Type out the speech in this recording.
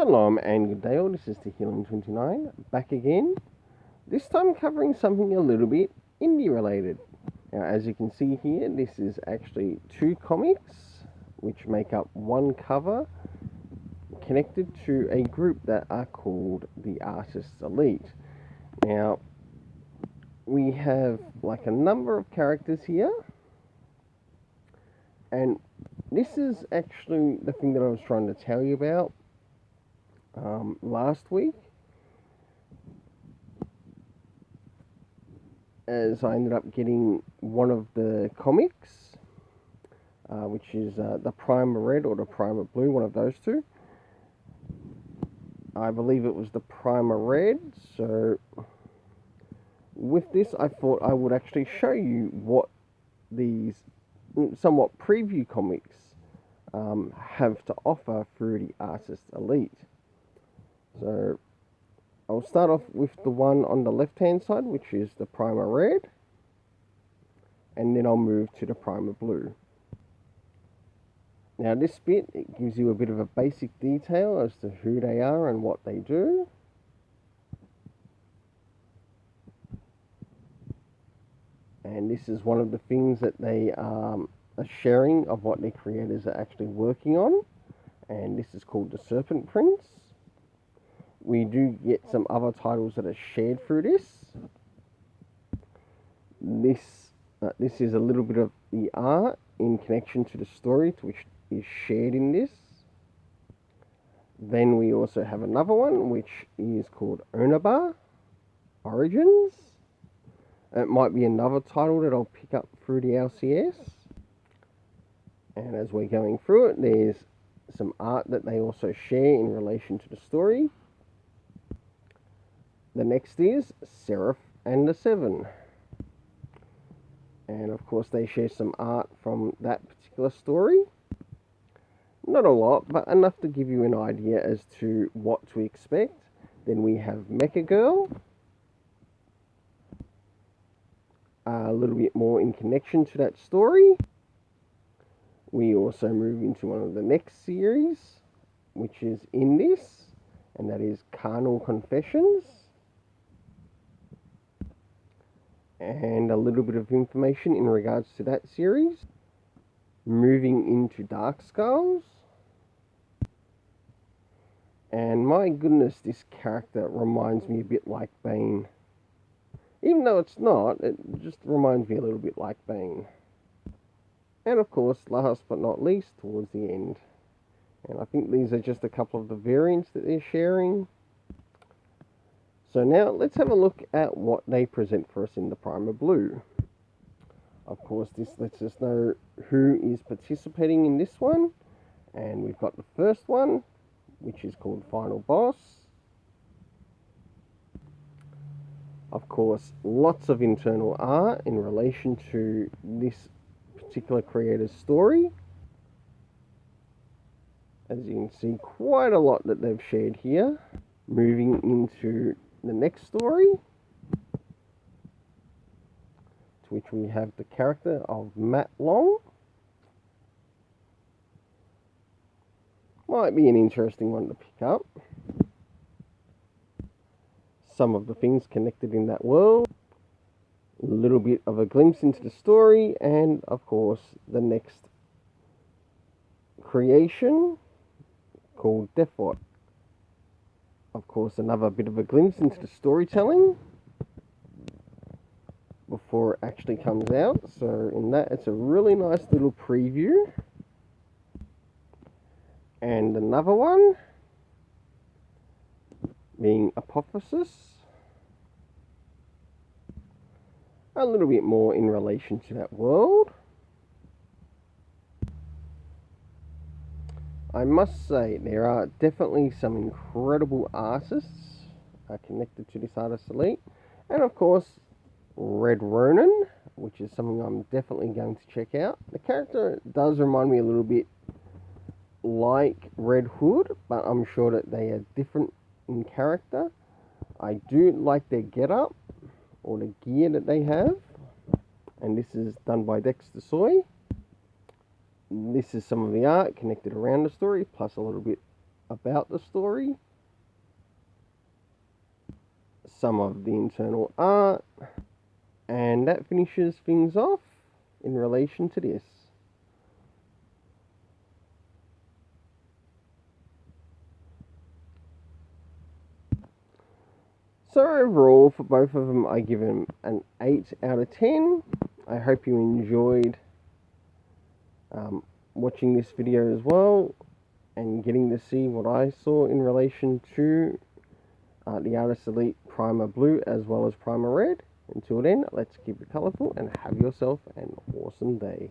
Shalom and good day all, this is Healing29 back again, this time covering something a little bit indie related. Now as you can see here, this is actually two comics which make up one cover connected to a group that are called the Artists Elite. Now we have like a number of characters here, and this is actually the thing that I was trying to tell you about last week, as I ended up getting one of the comics, which is the Primer Red or the Primer Blue, one of those two. I believe it was the Primer Red, so with this I thought I would actually show you what these somewhat preview comics have to offer through the Artists Elite. So I'll start off with the one on the left hand side, which is the Primer Red, and then I'll move to the Primer Blue. Now this bit, it gives you a bit of a basic detail as to who they are and what they do. And this is one of the things that they are sharing of what their creators are actually working on, and this is called the Serpent Prince. We do get some other titles that are shared through this. This is a little bit of the art in connection to the story, which is shared in this. Then we also have another one, which is called Onaba Origins. It might be another title that I'll pick up through the LCS. And as we're going through it, there's some art that they also share in relation to the story. The next is Seraph and the Seven. And of course they share some art from that particular story. Not a lot, but enough to give you an idea as to what to expect. Then we have Mecha Girl. A little bit more in connection to that story. We also move into one of the next series, which is in this, and that is Carnal Confessions. And a little bit of information in regards to that series. Moving into Dark Skulls. And my goodness, this character reminds me a bit like Bane. Even though it's not, it just reminds me a little bit like Bane. And of course, last but not least, towards the end. And I think these are just a couple of the variants that they're sharing. So now let's have a look at what they present for us in the Primer Blue. Of course, this lets us know who is participating in this one. And we've got the first one, which is called Final Boss. Of course, lots of internal art in relation to this particular creator's story. As you can see, quite a lot that they've shared here. Moving into the next story, to which we have the character of Matt Long. Might be an interesting one to pick up. Some of the things connected in that world. A little bit of a glimpse into the story, and of course the next creation called Deathbot. Of course, another bit of a glimpse into the storytelling before it actually comes out. So in that, it's a really nice little preview. And another one being Apophysis. A little bit more in relation to that world. I must say, there are definitely some incredible artists connected to this Artist Elite. And of course, Red Ronin, which is something I'm definitely going to check out. The character does remind me a little bit like Red Hood, but I'm sure that they are different in character. I do like their getup, or the gear that they have. And this is done by Dexter Soy. This is some of the art connected around the story, plus a little bit about the story, some of the internal art, and that finishes things off in relation to this. So overall, for both of them, I give them an 8 out of 10. I hope you enjoyed watching this video as well, and getting to see what I saw in relation to the Artist Elite Primer Blue as well as Primer Red. Until then, let's keep it colourful and have yourself an awesome day.